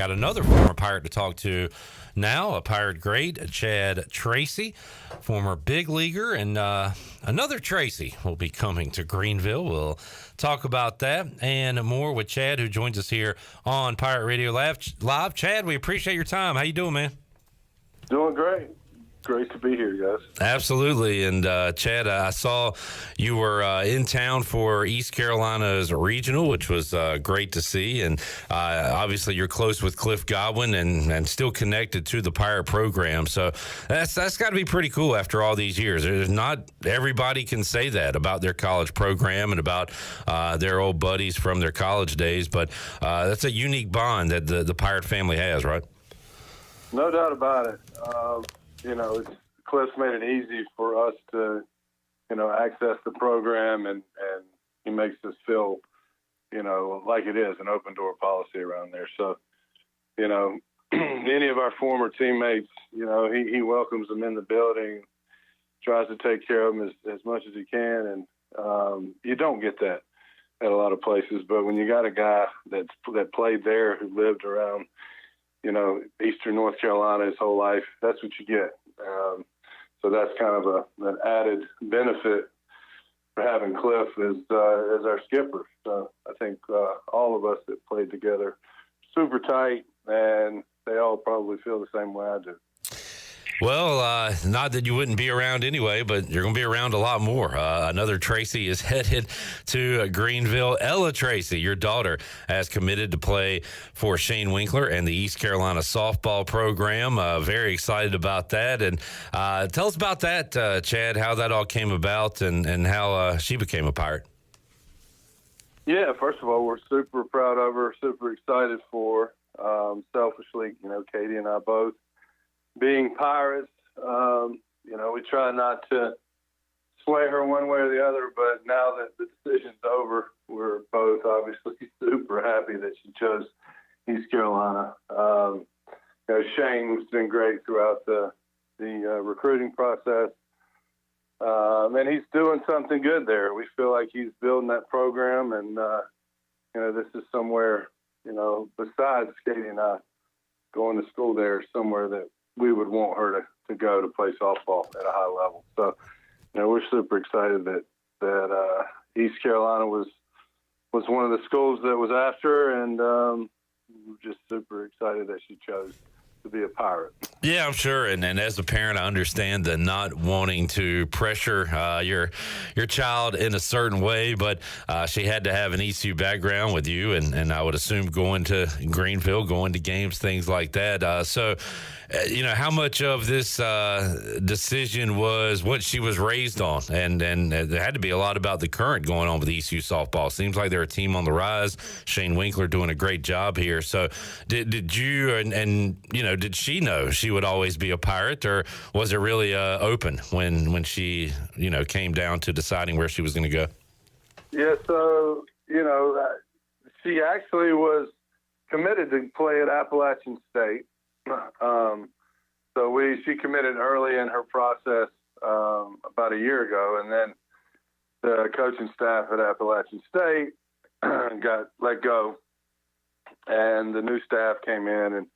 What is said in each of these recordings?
Got another former Pirate to talk to now, a Pirate great, Chad Tracy, former big leaguer, and another Tracy will be coming to Greenville. We'll talk about that and more with Chad, who joins us here on Pirate Radio Live. Chad, we appreciate your time. How you doing, man? Doing great. Great to be here, guys. Absolutely. And Chad, I saw you were in town for East Carolina's regional, which was great to see. And obviously you're close with Cliff Godwin and still connected to the Pirate program. So that's got to be pretty cool after all these years. There's not everybody can say that about their college program and about their old buddies from their college days. But that's a unique bond that the Pirate family has, right? No doubt about it. Cliff's made it easy for us to, access the program, and he makes us feel, like it is an open door policy around there. So, any of our former teammates, he welcomes them in the building, tries to take care of them as much as he can. And you don't get that at a lot of places, but when you got a guy that played there, who lived around, Eastern North Carolina his whole life, that's what you get. So that's kind of an added benefit for having Cliff as our skipper. So I think all of us that played together, super tight, and they all probably feel the same way I do. Well, not that you wouldn't be around anyway, but you're going to be around a lot more. Another Tracy is headed to Greenville. Ella Tracy, your daughter, has committed to play for Shane Winkler and the East Carolina softball program. Very excited about that. And tell us about that, Chad, how that all came about and how she became a Pirate. Yeah, first of all, we're super proud of her, super excited for her. Selfishly, Katie and I both, being Pirates, we try not to sway her one way or the other, but now that the decision's over, we're both obviously super happy that she chose East Carolina. Shane's been great throughout the recruiting process, and he's doing something good there. We feel like he's building that program, and, this is somewhere, besides Katie and I going to school there, somewhere that we would want her to go to play softball at a high level. So, we're super excited that East Carolina was one of the schools that was after her, and we're just super excited that she chose to be a Pirate. Yeah, I'm sure. And as a parent, I understand the not wanting to pressure your child in a certain way, but she had to have an ECU background with you, and I would assume going to Greenville, going to games, things like that. How much of this decision was what she was raised on? And there had to be a lot about the current going on with ECU softball. Seems like they're a team on the rise. Shane Winkler doing a great job here. So did you and did she know she would always be a Pirate, or was it really open when she, came down to deciding where she was going to go? Yeah, so, she actually was committed to play at Appalachian State. She committed early in her process about a year ago, and then the coaching staff at Appalachian State got let go, and the new staff came in and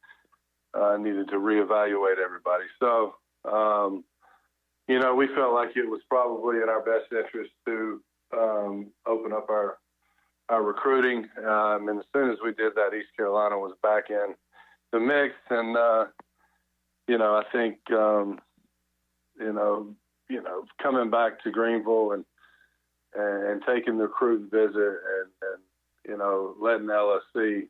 needed to reevaluate everybody. So, we felt like it was probably in our best interest to open up our recruiting, and as soon as we did that, East Carolina was back in the mix, and I think coming back to Greenville and taking the recruit visit and letting Ella see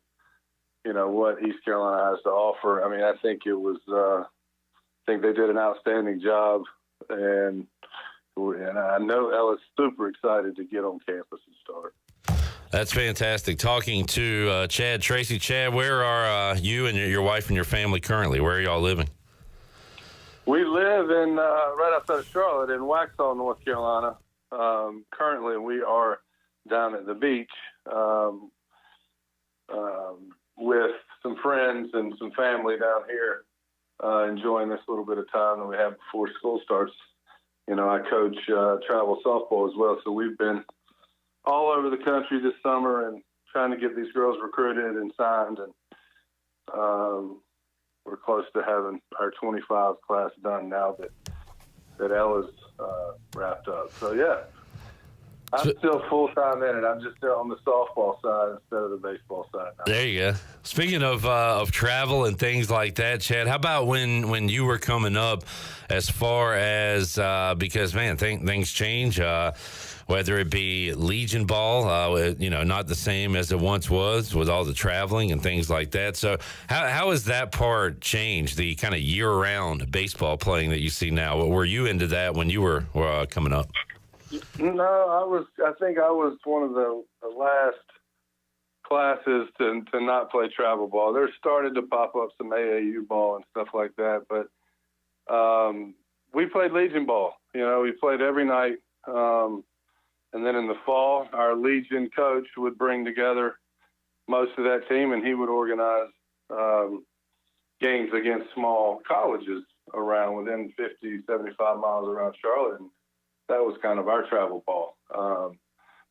what East Carolina has to offer. I mean, I think it was I think they did an outstanding job, and I know Ella's super excited to get on campus and start. That's fantastic. Talking to Chad Tracy. Chad, where are you and your wife and your family currently? Where are y'all living? We live in right outside of Charlotte in Waxhaw, North Carolina. Currently, we are down at the beach with some friends and some family down here, enjoying this little bit of time that we have before school starts. I coach travel softball as well, so we've been all over the country this summer and trying to get these girls recruited and signed. And we're close to having our 25 class done now that Ella's wrapped up. So, yeah, I'm still full-time in it. I'm just on the softball side instead of the baseball side now. There you go. Speaking of travel and things like that, Chad, how about when you were coming up as far as because, man, things change, whether it be Legion ball, not the same as it once was with all the traveling and things like that. So how has that part changed, the kind of year-round baseball playing that you see now? Were you into that when you were coming up? No, I think I was one of the last classes to not play travel ball. There started to pop up some AAU ball and stuff like that, but we played Legion ball. We played every night. And then in the fall, our Legion coach would bring together most of that team, and he would organize games against small colleges around within 50, 75 miles around Charlotte. And that was kind of our travel ball.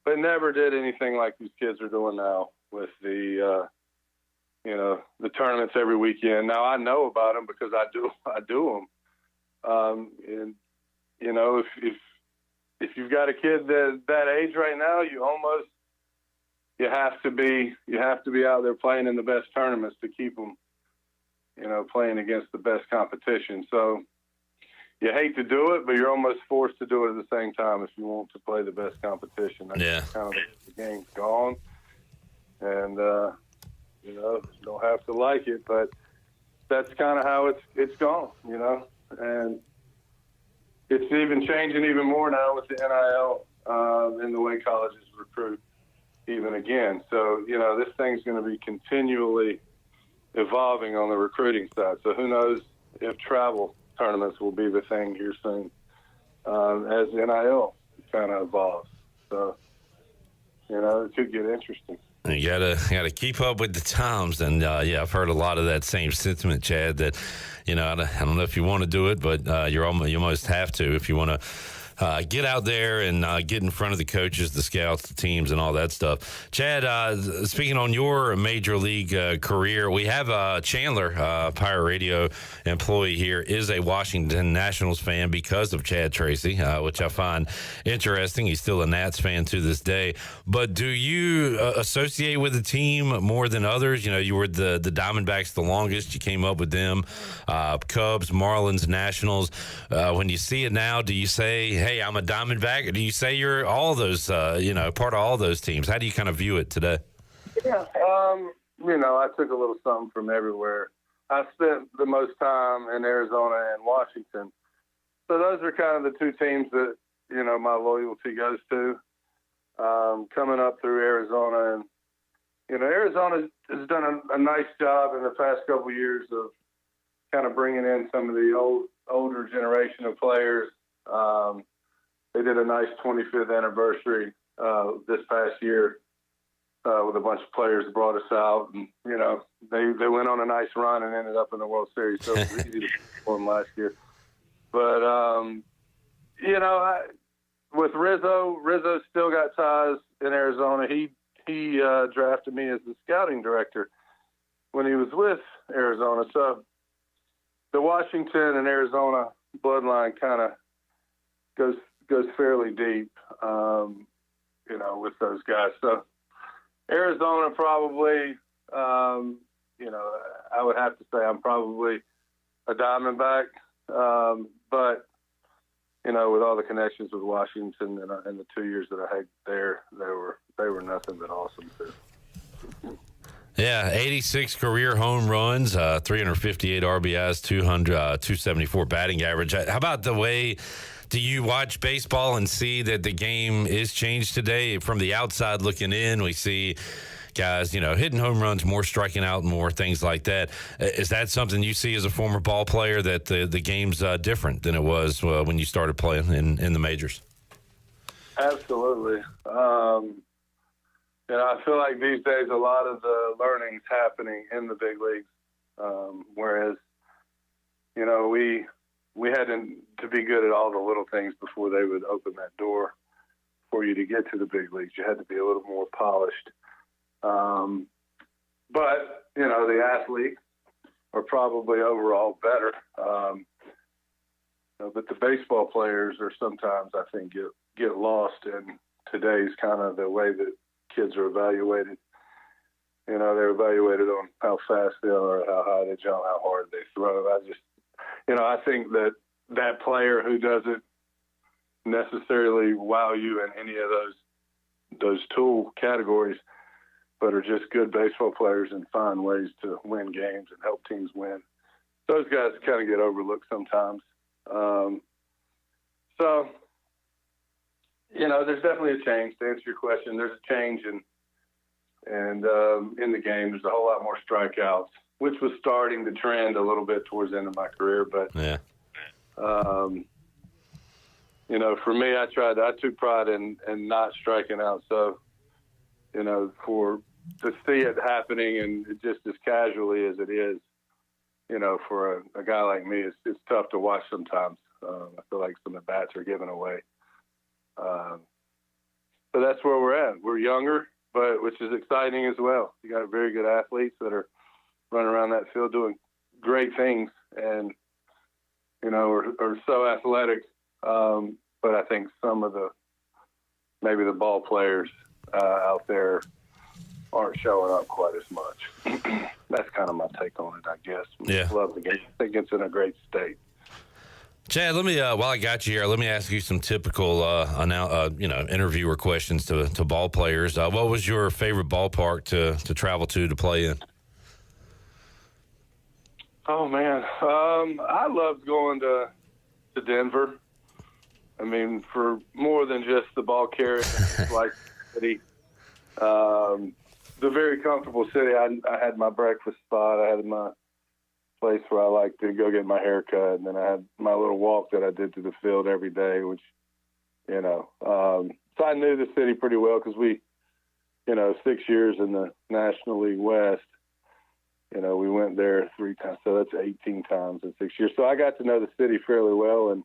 But never did anything like these kids are doing now with the tournaments every weekend. Now I know about them because I do them. And if you've got a kid that age right now, you have to be out there playing in the best tournaments to keep them, playing against the best competition. So you hate to do it, but you're almost forced to do it at the same time if you want to play the best competition. That's kind of the game's gone, and you don't have to like it, but that's kind of how it's gone, and it's even changing even more now with the NIL and the way colleges recruit even again. So, this thing's going to be continually evolving on the recruiting side. So who knows if travel tournaments will be the thing here soon as NIL kind of evolves. So, it could get interesting. You gotta keep up with the times, and I've heard a lot of that same sentiment, Chad. That I don't know if you want to do it, but you almost have to if you want to get out there and get in front of the coaches, the scouts, the teams, and all that stuff. Chad, speaking on your major league career, we have Chandler, Pirate Radio employee here, is a Washington Nationals fan because of Chad Tracy, which I find interesting. He's still a Nats fan to this day. But do you associate with the team more than others? You were the Diamondbacks the longest. You came up with them. Cubs, Marlins, Nationals. When you see it now, do you say, hey, I'm a Diamondback, or do you say you're all those, part of all those teams? How do you kind of view it today? Yeah, I took a little something from everywhere. I spent the most time in Arizona and Washington. So those are kind of the two teams that, my loyalty goes to. Coming up through Arizona, and, Arizona has done a nice job in the past couple of years of kind of bringing in some of the older generation of players. They did a nice 25th anniversary this past year with a bunch of players that brought us out, and they went on a nice run and ended up in the World Series. So it was easy to for them last year. But with Rizzo still got ties in Arizona. He drafted me as the scouting director when he was with Arizona. So the Washington and Arizona bloodline kind of goes fairly deep, with those guys. So Arizona probably, I would have to say I'm probably a Diamondback, but with all the connections with Washington and the 2 years that I had there, they were nothing but awesome too. Yeah, 86 career home runs, 358 RBIs, 274 batting average. How about the way do you watch baseball and see that the game is changed today? From the outside looking in, we see guys, hitting home runs more, striking out more, things like that. Is that something you see as a former ball player, that the game's different than it was when you started playing in the majors? Absolutely. I feel like these days a lot of the learning's happening in the big leagues, whereas, we had to be good at all the little things before they would open that door for you to get to the big leagues. You had to be a little more polished. But, the athletes are probably overall better. But the baseball players are sometimes, I think, get lost in today's kind of the way that kids are evaluated. They're evaluated on how fast they are, how high they jump, how hard they throw. I think that player who doesn't necessarily wow you in any of those tool categories, but are just good baseball players and find ways to win games and help teams win, those guys kind of get overlooked sometimes. There's definitely a change. To answer your question, there's a change in the game. There's a whole lot more strikeouts, which was starting to trend a little bit towards the end of my career. But, yeah. For me, I took pride in not striking out. So, to see it happening and just as casually as it is, for a guy like me, it's tough to watch sometimes. I feel like some at bats are given away. But that's where we're at. We're younger, but which is exciting as well. You got very good athletes that are running around that field doing great things and, are so athletic. But I think some of maybe the ball players out there aren't showing up quite as much. That's kind of my take on it, I guess. Yeah. Love the game. I think it's in a great state. Chad, let me while I got you here, let me ask you some typical interviewer questions to ball players. What was your favorite ballpark to travel to play in? Oh man, I loved going to Denver. I mean, for more than just the ball carrier, like city, the very comfortable city. I had my breakfast spot. I had my place where I like to go get my hair cut, and then I had my little walk that I did to the field every day, which, so I knew the city pretty well because we, 6 years in the National League West, we went there 3 times, so that's 18 times in 6 years. So I got to know the city fairly well, and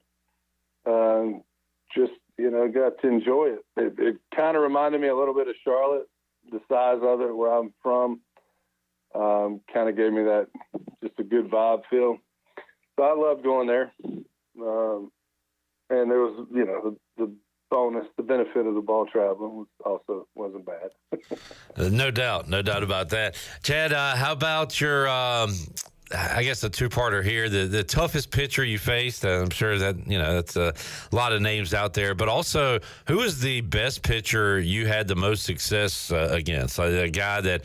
got to enjoy it. It kind of reminded me a little bit of Charlotte, the size of it, where I'm from. Kind of gave me that just a good vibe feel. So I loved going there. And there was, the bonus, the benefit of the ball traveling wasn't bad. No doubt about that. Chad, how about your, I guess a two-parter here, the toughest pitcher you faced? I'm sure that, that's a lot of names out there, but also who is the best pitcher you had the most success against? Like a guy that,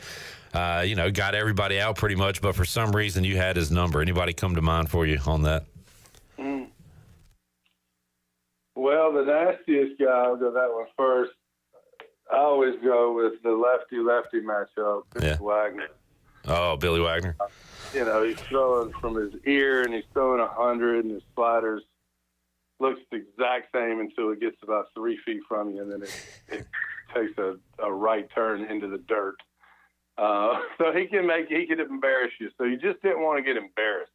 got everybody out pretty much, but for some reason you had his number. Anybody come to mind for you on that? Well, the nastiest guy, I'll go that one first. I always go with the lefty-lefty matchup, Wagner. Oh, Billy Wagner. He's throwing from his ear, and he's throwing 100, and his sliders looks the exact same until it gets about 3 feet from you, and then it takes a right turn into the dirt. So he could embarrass you. So you just didn't want to get embarrassed.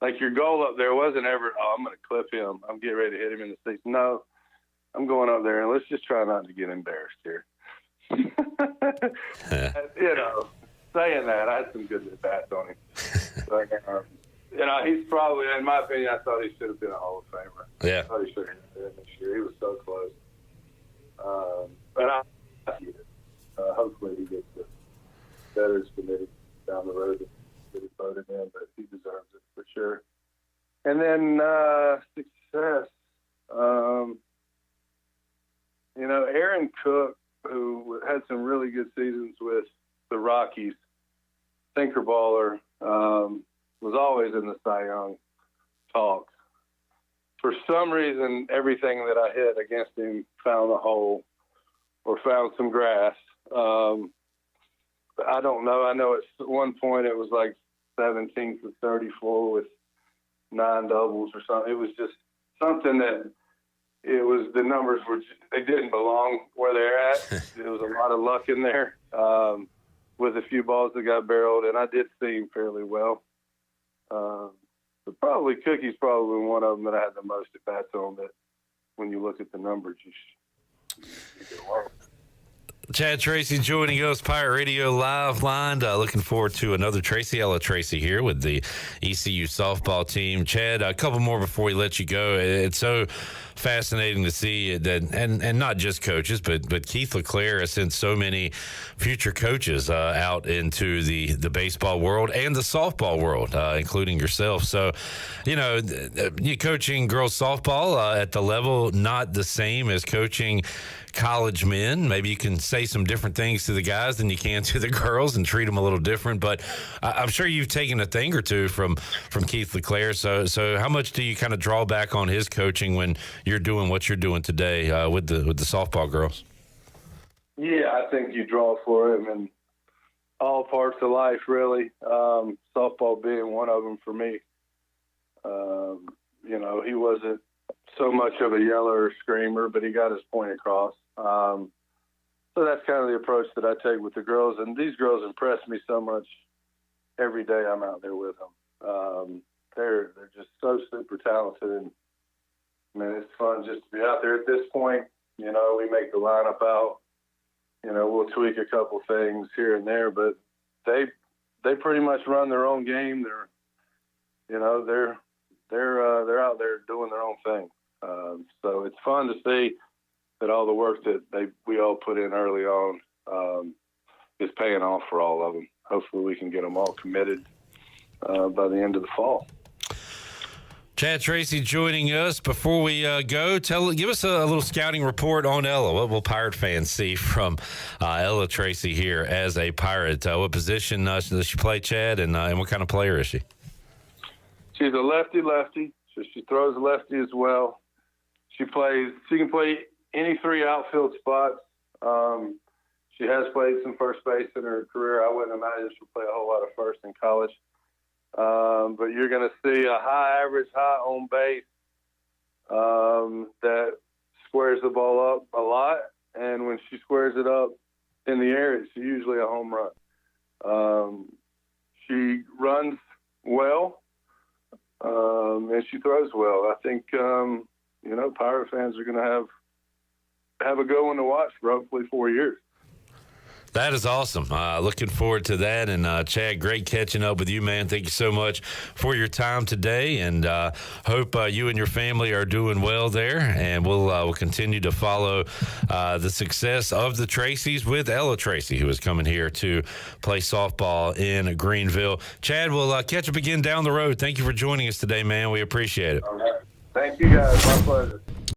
Like your goal up there wasn't ever, I'm going to clip him. I'm getting ready to hit him in the seats. No, I'm going up there, and let's just try not to get embarrassed here. Saying that, I had some good at-bats on him. But, he's probably, in my opinion, I thought he should have been a Hall of Famer. Yeah. I thought he should have been this year. He was so close. But hopefully he gets the Veterans Committee down the road that he voted in, but he deserves it for sure. And then success. Aaron Cook, who had some really good seasons with the Rockies, sinker baller, was always in the Cy Young talks. For some reason, everything that I hit against him found a hole or found some grass. I don't know. I know at one point it was like 17 for 34 with 9 doubles or something. It was just something that the numbers they didn't belong where they're at. There was a lot of luck in there with a few balls that got barreled, and I did see him fairly well. But probably Cookie's probably one of them that I had the most at bats on, that when you look at the numbers, you get along. Chad Tracy joining us, Pirate Radio Live line. Looking forward to another Tracy. Ella Tracy here with the ECU softball team. Chad, a couple more before we let you go. It's so fascinating to see that, and not just coaches, but Keith LeClaire has sent so many future coaches out into the baseball world and the softball world, including yourself. So, you coaching girls softball at the level not the same as coaching college men. Maybe you can say some different things to the guys than you can to the girls and treat them a little different. But I'm sure you've taken a thing or two from Keith LeClaire. So how much do you kind of draw back on his coaching when you're doing what you're doing today with the softball girls? Yeah, I think you draw for him in all parts of life, really. Softball being one of them for me. He wasn't so much of a yeller or screamer, but he got his point across. So that's kind of the approach that I take with the girls. And these girls impress me so much every day I'm out there with them. They're just so super talented. And, man, it's fun just to be out there at this point. We make the lineup out. We'll tweak a couple things here and there, but they pretty much run their own game. They're out there doing their own thing. So it's fun to see that all the work that we all put in early on is paying off for all of them. Hopefully we can get them all committed by the end of the fall. Chad Tracy joining us. Before we go, give us a little scouting report on Ella. What will Pirate fans see from Ella Tracy here as a Pirate? What position does she play, Chad, and what kind of player is she? She's a lefty, so she throws lefty as well. She can play any three outfield spots. She has played some first base in her career. I wouldn't imagine she'll play a whole lot of first in college. But you're going to see a high average, high on base that squares the ball up a lot. And when she squares it up in the air, it's usually a home run. She runs well, and she throws well. I think, Pirate fans are going to have a good one to watch for hopefully 4 years. That is awesome. Looking forward to that. And Chad, great catching up with you, man. Thank you so much for your time today, and hope you and your family are doing well there. And we'll continue to follow the success of the Tracys with Ella Tracy, who is coming here to play softball in Greenville. Chad, we'll catch up again down the road. Thank you for joining us today, man. We appreciate it. All right. Thank you, guys. My pleasure.